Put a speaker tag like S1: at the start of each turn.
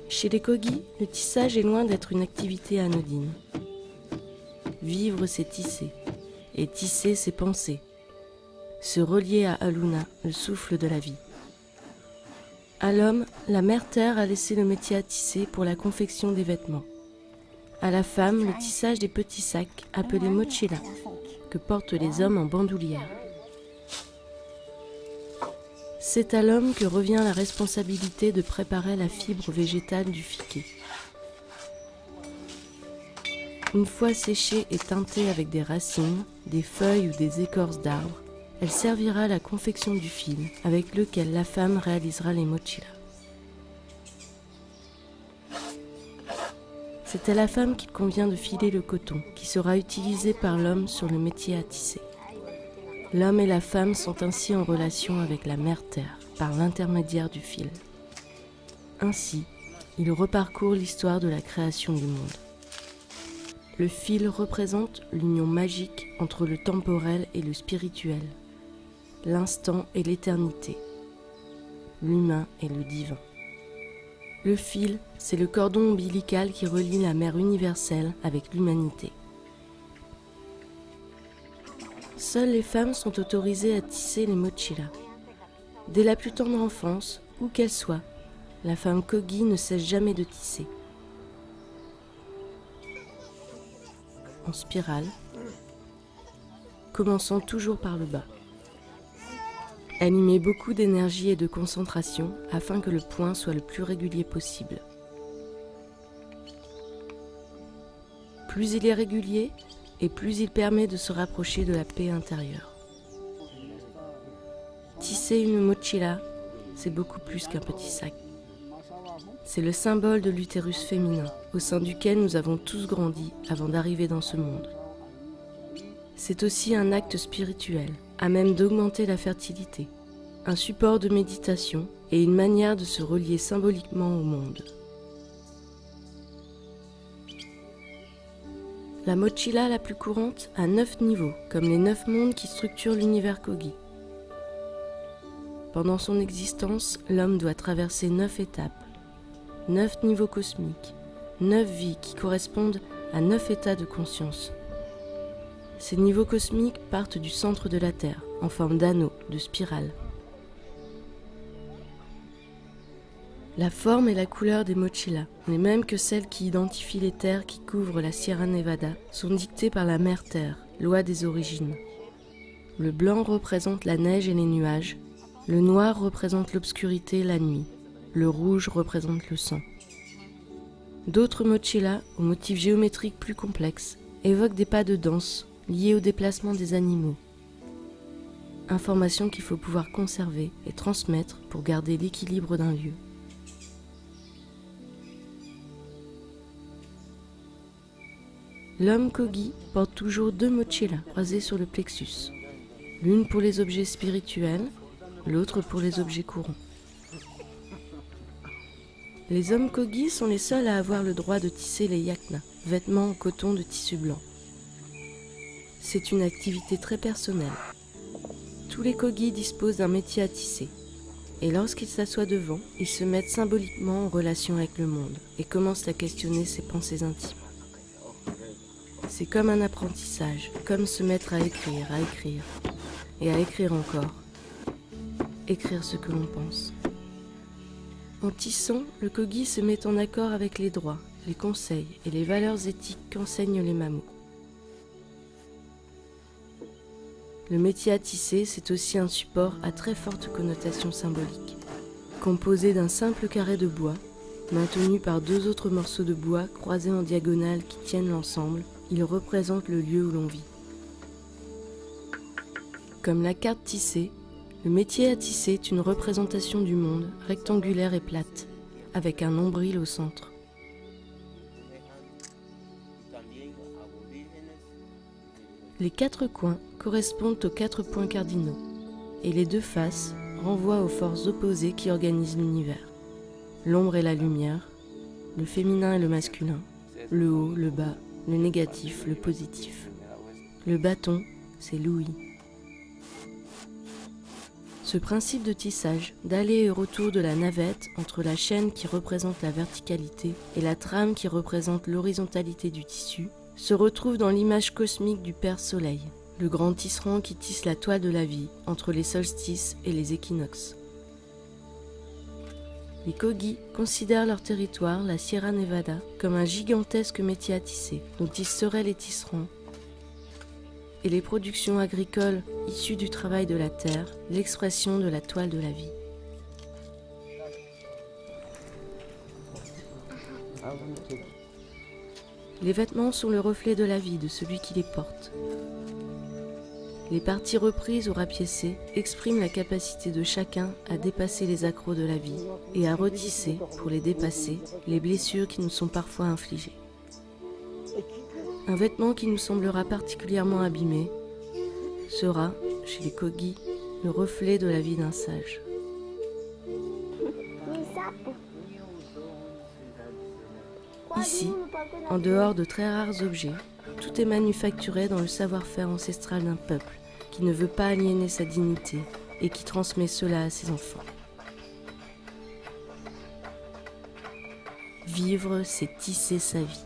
S1: Chez les Kogi, le tissage est loin d'être une activité anodine. Vivre, c'est tisser, et tisser, c'est penser. Se relier à Aluna, le souffle de la vie. À l'homme, la mère terre a laissé le métier à tisser pour la confection des vêtements. À la femme, le tissage des petits sacs, appelés mochila, que portent les hommes en bandoulière. C'est à l'homme que revient la responsabilité de préparer la fibre végétale du fiké. Une fois séchée et teintée avec des racines, des feuilles ou des écorces d'arbres, elle servira à la confection du fil avec lequel la femme réalisera les mochilas. C'est à la femme qu'il convient de filer le coton, qui sera utilisé par l'homme sur le métier à tisser. L'homme et la femme sont ainsi en relation avec la mère terre, par l'intermédiaire du fil. Ainsi, ils reparcourent l'histoire de la création du monde. Le fil représente l'union magique entre le temporel et le spirituel, l'instant et l'éternité, l'humain et le divin. Le fil, c'est le cordon ombilical qui relie la mère universelle avec l'humanité. Seules les femmes sont autorisées à tisser les mochilas. Dès la plus tendre enfance, où qu'elle soit, la femme Kogi ne cesse jamais de tisser. En spirale, commençant toujours par le bas. Elle y met beaucoup d'énergie et de concentration afin que le point soit le plus régulier possible. Plus il est régulier, et plus il permet de se rapprocher de la paix intérieure. Tisser une mochila, c'est beaucoup plus qu'un petit sac. C'est le symbole de l'utérus féminin, au sein duquel nous avons tous grandi avant d'arriver dans ce monde. C'est aussi un acte spirituel, à même d'augmenter la fertilité, un support de méditation et une manière de se relier symboliquement au monde. La mochila la plus courante a 9 niveaux, comme les 9 mondes qui structurent l'univers Kogi. Pendant son existence, l'homme doit traverser 9 étapes, 9 niveaux cosmiques, 9 vies qui correspondent à 9 états de conscience. Ces niveaux cosmiques partent du centre de la Terre, en forme d'anneau, de spirale. La forme et la couleur des mochilas, les mêmes que celles qui identifient les terres qui couvrent la Sierra Nevada, sont dictées par la mère Terre, loi des origines. Le blanc représente la neige et les nuages, le noir représente l'obscurité et la nuit, le rouge représente le sang. D'autres mochilas, aux motifs géométriques plus complexes, évoquent des pas de danse liés au déplacement des animaux. Information qu'il faut pouvoir conserver et transmettre pour garder l'équilibre d'un lieu. L'homme Kogi porte toujours 2 mochilas croisés sur le plexus, l'une pour les objets spirituels, l'autre pour les objets courants. Les hommes Kogi sont les seuls à avoir le droit de tisser les yaknas, vêtements en coton de tissu blanc. C'est une activité très personnelle. Tous les Kogi disposent d'un métier à tisser, et lorsqu'ils s'assoient devant, ils se mettent symboliquement en relation avec le monde et commencent à questionner ses pensées intimes. C'est comme un apprentissage, comme se mettre à écrire, et à écrire encore. Écrire ce que l'on pense. En tissant, le Kogi se met en accord avec les droits, les conseils et les valeurs éthiques qu'enseignent les mamous. Le métier à tisser, c'est aussi un support à très forte connotation symbolique. Composé d'un simple carré de bois, maintenu par 2 autres morceaux de bois croisés en diagonale qui tiennent l'ensemble, il représente le lieu où l'on vit. Comme la carte tissée, le métier à tisser est une représentation du monde rectangulaire et plate, avec un nombril au centre. Les 4 coins correspondent aux 4 points cardinaux, et les 2 faces renvoient aux forces opposées qui organisent l'univers. L'ombre et la lumière, le féminin et le masculin, le haut, le bas, le négatif, le positif. Le bâton, c'est l'ouïe. Ce principe de tissage, d'aller et retour de la navette entre la chaîne qui représente la verticalité et la trame qui représente l'horizontalité du tissu, se retrouve dans l'image cosmique du Père Soleil, le grand tisserand qui tisse la toile de la vie entre les solstices et les équinoxes. Les Kogi considèrent leur territoire, la Sierra Nevada, comme un gigantesque métier à tisser, dont ils seraient les tisserands, et les productions agricoles issues du travail de la terre, l'expression de la toile de la vie. Les vêtements sont le reflet de la vie de celui qui les porte. Les parties reprises ou rapiécées expriment la capacité de chacun à dépasser les accros de la vie et à retisser, pour les dépasser, les blessures qui nous sont parfois infligées. Un vêtement qui nous semblera particulièrement abîmé sera, chez les Kogi, le reflet de la vie d'un sage. Ici, en dehors de très rares objets, tout est manufacturé dans le savoir-faire ancestral d'un peuple qui ne veut pas aliéner sa dignité et qui transmet cela à ses enfants. Vivre, c'est tisser sa vie.